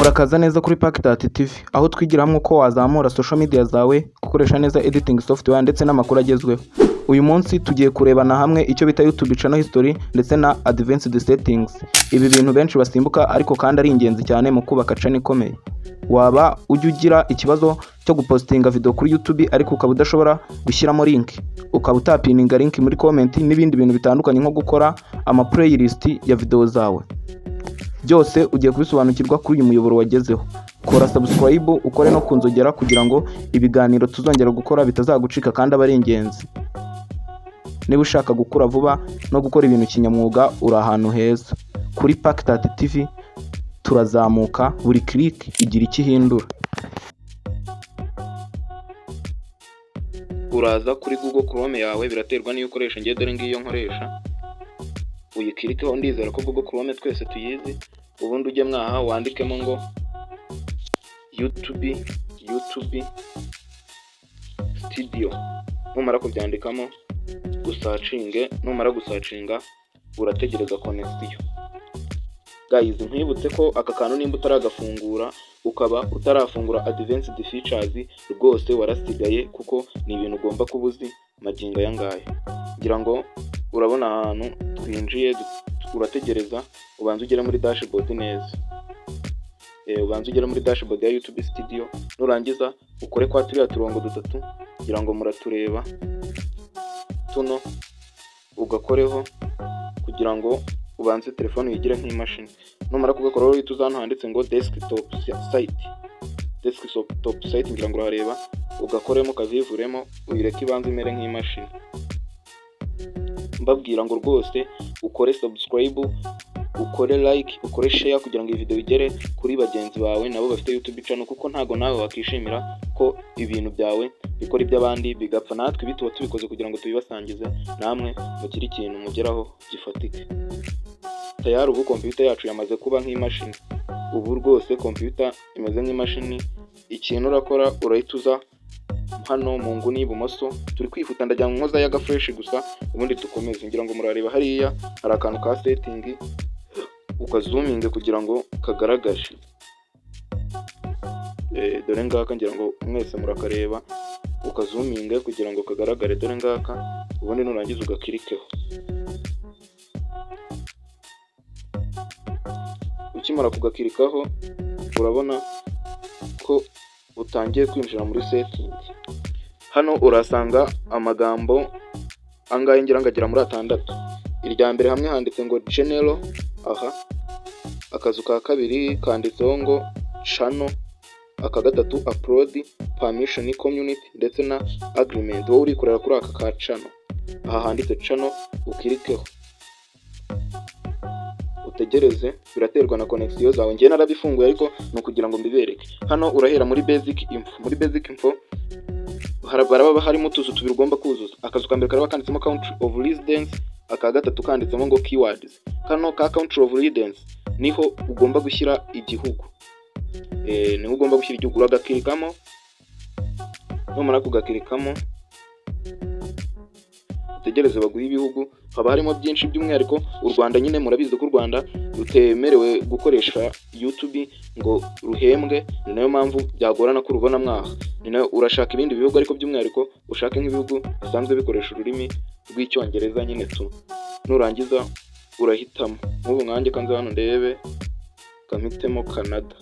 Murakaza neza kuri Packtat TV, aho twigira hamwe uko wazamura social media zawe, gukoresha neza editing software ndetse n'amakuru agezweho. Uyu munsi tugiye kurebana hamwe icyo bita YouTube channel history ndetse na advanced settings. Ibi bintu benshi basimbuka ariko kandi ari ingenzi cyane mu kubaka channel ikomeye. Waba ujya ugira ikibazo cyo gupostinga video kuri YouTube ariko ukaba udashobora gushyiramo link, ukaba utapininga link muri comment n'ibindi bintu bitandukanye nko gukora ama playlist ya video zawe. Byose ugiye kubisobanukirwa kuri uyu muyoboro wagezeho. Kora subscribe, ukore no kunzogera kugira ngo ibiganiro tuzongera gukora bitazagucika kandi aba ari ingenzi. Niba ushaka gukura vuba no gukora ibintu kinyamwuga, uri ahantu heza. Kuri Packtat TV turazamuka, buri click igira icyo ihindura. Uraza kuri Google Chrome yawe, biraterwa n'iyo ukoresha. Ngiye dore ngiyo nkoresha, uyikirikeho, ndizera ko Google Chrome twese tuyizi. Ubundi ujye mwaha wandikemo ngo YouTube Studio. Numara kubyandikamo usacinge, numara gusacinga urategereza connection. Guys, nkwibutse ko aka kantu nimba utaragafungura ukaba utarafungura advanced features, rwose warasigaye kuko ni ibintu ugomba kubuzi magingo yangaye. Ngira ngo urabona ahantu twinjiye, urategereza ubanza ugera muri dashboard neza. Ubanza ugera muri dashboard ya YouTube Studio, nurangiza ukore kwa turiya turongo dutatu kugira ngo muratureba tuno, ugakoreho kugira ngo ubanze telefone yigire nk'imashini. Numara kugakora rero uhita uzana handitse ngo desktop site, ngira ngo urareba, ugakoremo kavivuremo, uyireke ibanze imere nk'imashini. Mbabwira ngo rwose ukore subscribe, ukore like, ukore share kugira ngo iyi video igere kuri bagenzi bawe nabo bafite YouTube channel, kuko ntago nawe wakishimira ko ibintu byawe bikora iby'abandi bigapfa. Natwe bituba tubikoze kugira ngo tubibasangize, namwe mugire ikintu mugeraho gifatike. Tayari ubu computer yacu yamaze kuba nk'imashini. Ubu rwose computer imeze nk'imashini. Ikintu urakora, urahituza hano mu nguni y'ibumoso, turi kwifuta ndajya nkoza yaga fresh gusa, ubundi tukomeze. Ngira ngo murareba hariya hari akantu ka setting, ukazoominge kugira ngo kagaragare. Dore ngaka, ngira ngo mwese murakareba, ukazoominge kugira ngo kagaragare. Dore ngaka, ubundi nurangiza ugakirikeho. Ukimara kugakirikaho, urabona ko utangiye kwinjira muri setting. Hano urasanga amagambo angahe, ngira ngagera muri 6. Irya mbere hamwe handitse ngo channel, akazu ka kabiri kanditseho ngo channel, aka gatatu upload, permission, community ndetse na agreement. Wowe urikorera kuri aka ka channel, aha handitse channel, ukirikeho utegereze. Biraterwa na connection zawe, ngiye narabifunguye ariko no kugira ngo mbibereke. Hano urahera muri basic info. Muri basic info haraba harimo utuzu tubiri ugomba kuzuza. Akazu ka mbere karaba kanditsemo country of residence, aka gatatu kanditsemo ngo keywords. Kano ka country of residence niho ugomba gushyira igihugu, niho ugomba gushyira igihugu. Uragakirikamo, numara kugakirikamo utegereze baguha ibihugu. Haba harimo byinshi, by'umwihariko u Rwanda. Nyine murabizi ko u Rwanda rutemerewe gukoresha YouTube ngo ruhembwe, ni nayo mpamvu byagorana ko rubona mwaha. Ni nayo urashaka ibindi bihugu, ariko by'umwihariko ushaka nk'ibihugu bisanzwe bikoresha ururimi rw'icyongereza nyine tu. Nurangiza urahitamo, nk'ubu nkanjye kanze hano ndebe, kamitemo Canada.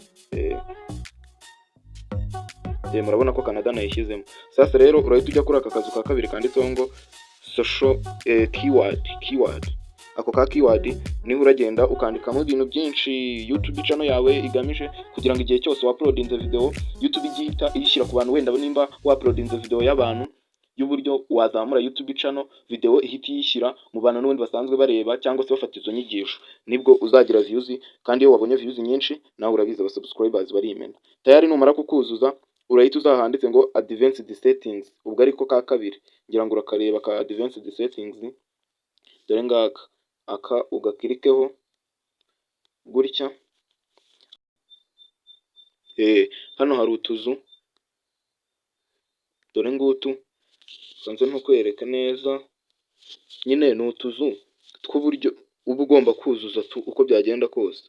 Murabona ko Canada nayishyizemo. Sasa rero urahita ujya kuri aka kazu ka kabiri kanditseho ngo social keyword. Ako ka keyword niho uragenda ukandikamo ibintu byinshi YouTube channel yawe igamije, kugira ngo igihe cyose uploadinze video YouTube igihita iyishyira ku bantu. Wenda nimba uploadinze video y'abantu y'uburyo wazamura YouTube channel, video ihita iyishyira mu bantu n'ubundi basanzwe bareba cyangwa se bafata izo nyigisho, nibwo uzagira views. Kandi iyo wabonye views nyinshi, nawe urabizi aba subscribers barimena. Tayari numara kukuzuza, urahita uzahanditse ngo advanced settings, ubwo ariko ka kabiri. Ngira ngo urakareba ka advanced settings, dore ngaka, aka ugakirikeho gutya. Hano hari utuzu, dore ngutu, sanze nto kwereka neza. Nyine ni utuzu tw'uburyo uba ugomba kuzuza uko byagenda kose.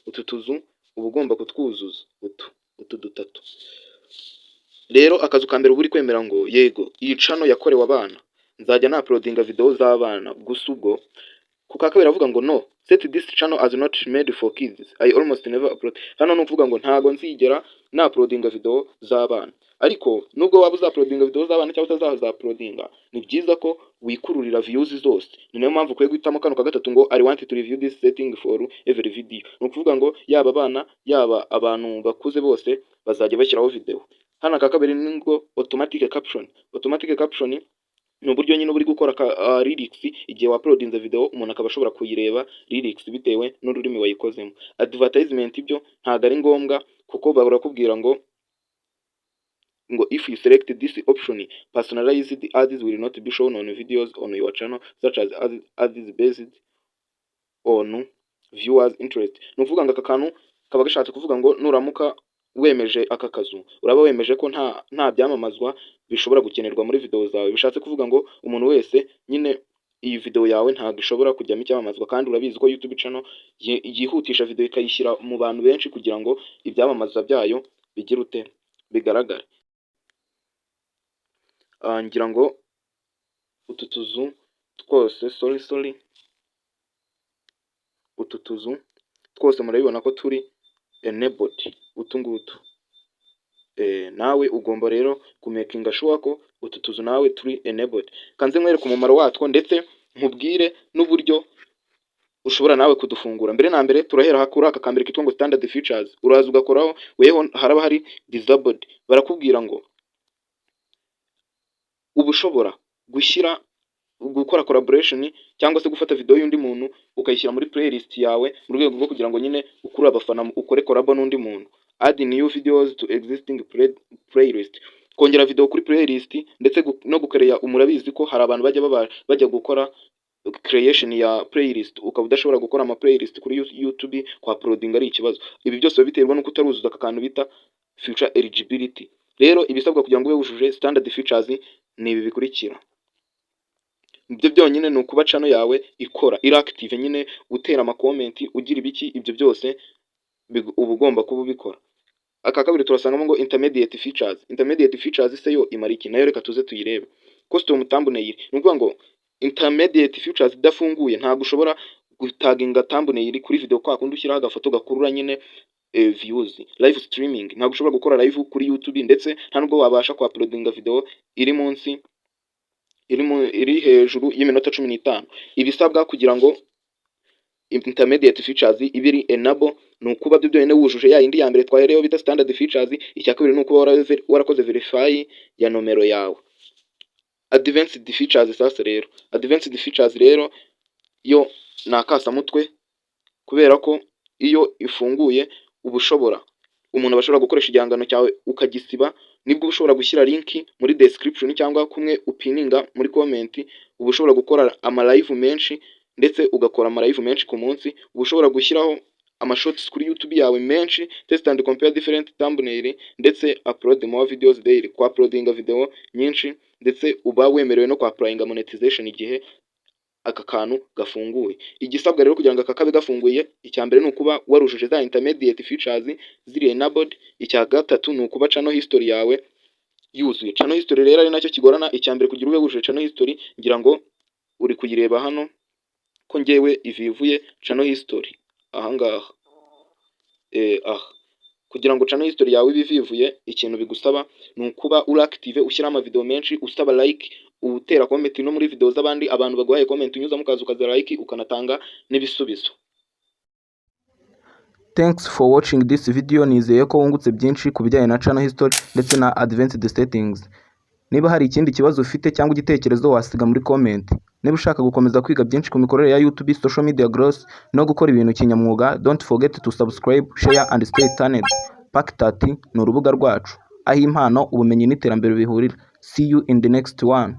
Utu tuzu uba ugomba kutwuzuza utu dutatu. Rero akazu ka mbere uba uri kwemera ngo yego iyi channel yakorewe abana, nzajya na uploadinga video z'abana, gusa ubwo ku ka kabiri avuga ngo no set this channel as not made for kids, I almost never upload. Hano ni ukuvuga ngo ntago nzigera na uploadinga video z'abana, ariko nubwo waba uza uploadinga video z'abana cyangwa utazaza uploadinga, ni byiza ko wikururira views zose. Ni nayo mpamvu ukwiye guhitamo kano ka gatatu ngo I want to review this setting for every video. Ni ukuvuga ngo yaba abana yaba abantu bakuze bose bazajya bashyiraho video. Hano aka kabiri ni ngo automatic caption. Automatic caption ni uburyo nyine buri gukora lyrics igihe wa uploadinze video umuntu akaba ashobora kuyireba lyrics bitewe n'ururimi wayikozemo. Advertisement ibyo ntago ari ngombwa kuko barakubwira ngo if you select this option, personalized ads will not be shown on videos on your channel such as ads based on viewers interest. Ni ukuvuga ngo aka kantu kaba gashatse kuvuga ngo nuramuka wemeje aka kazu uraba wemeje ko nta byamamazwa bishobora gukenerwa muri video zawe. Bishatse kuvuga ngo umuntu wese nyine iyi video yawe ntabwo ishobora kujyamo icyamamazwa, kandi urabizi ko YouTube channel yihutisha video ikayishyira mu bantu benshi kugira ngo ibyamamazwa byayo bigire ute bigaragare. Ngira ngo utu tuzu twose utu tuzu twose murabibona ko turi enabled. Utu nawe ugomba rero kumakinga sure ko utu tuzu nawe turi enabled. Kanze mwereke umumaro watwo ndetse nkubwire n'uburyo ushobora nawe kudufungura. Mbere na mbere turahera kuri aka kambere kitwa ngo standard features, uraza ugakoraho weho haraba hari disabled. Barakubwira ngo uba ushobora gukora collaboration cyangwa se gufata video y'undi muntu ukayishyira muri playlist yawe mu rwego rwo kugira ngo nyine ukure abafana ukore collab n'undi muntu. Add new videos to existing playlist, kongera video kuri playlist ndetse no gukereya. Umurabizi ko hari abantu bajya gukora creation ya playlist ukaba udashobora gukora ama playlist kuri YouTube kwa uploading ari ikibazo. Ibi byose biterwa nuko utaruzuza aka kantu bita feature eligibility. Rero ibisabwa kugira ngo ube wujuje standard features ni ibi bikurikira. Ibyo byonyine ni ukuba channel yawe ikora active, nyine utera ama comment ugira ibiki, ibyo byose uba ugomba kuba ubikora. Aka kabiri turasangamo ngo intermediate features. Intermediate features se yo imara iki? Nayo reka tuze tuyirebe. Custom thumbnail ni ukuvuga ngo intermediate features idafunguye ntabwo ushobora gutaginga thumbnail kuri video kwa kundi ushyiraho agafoto gakurura nyine views. Live streaming ntabwo ushobora gukora live kuri YouTube, ndetse nta nubwo wabasha ku uploadinga video iri munsi iri hejuru y'iminota 15. Ibisabwa kugira ngo intermediate features ibiri enable ni ukuba byo byonyine wujuje ya indi ya mbere twahereyeho bita standard features. Icya kabiri ni ukuba warakoze verify ya nomero yawe. Advanced features sasa rero, advanced features rero yo ni akasamutwe, kubera ko iyo ifunguye umuntu bashobora gukoresha igihangano cyawe ukagisiba, nibwo ushobora gushyira link muri description cyangwa kumwe upininga muri comment. Uba ushobora gukora ama live menshi ndetse ugakora ama live menshi ku munsi. Uba ushobora gushyiraho ama shorts kuri YouTube yawe menshi, test and compare different thumbnail, ndetse upload more videos daily, kwa uploadinga video nyinshi, ndetse uba wemerewe no kwa applyinga monetization igihe aka kantu gafunguye. Igisabwa rero kugira ngo aka kabe gafunguye, icya mbere ni ukuba warujuje za intermediate features ziri enabled. Icya gatatu ni ukuba channel history yawe yuzuye. Channel history rero ari nacyo kigorana. Icya mbere kugira ube wujuje channel history, ngira ngo uri kuyireba hano ko ngewe ivivuye channel history ahangaha. Kugira ngo channel history yawe ibivivuye, ikintu bigusaba ni ukuba uri active, ushyira ama video menshi, usaba like, utera comment no muri video z'abandi, abantu baguhaye comment unyuza mu kazi ukaza like, ukanatanga n'ibisubizo. Thanks for watching this video. Nizeye ko wungutse byinshi ku bijyanye na channel history ndetse na advanced settings. Niba hari ikindi kibazo ufite cyangwa igitekerezo wasiga muri comment. Niba ushaka gukomeza kwiga byinshi ku mikorere ya YouTube, social media growth no gukora ibintu kinyamwuga, don't forget to subscribe, share and stay tuned. Pack30 ni urubuga rwacu aho impano, ubumenyi n'iterambere bihurira. See you in the next one.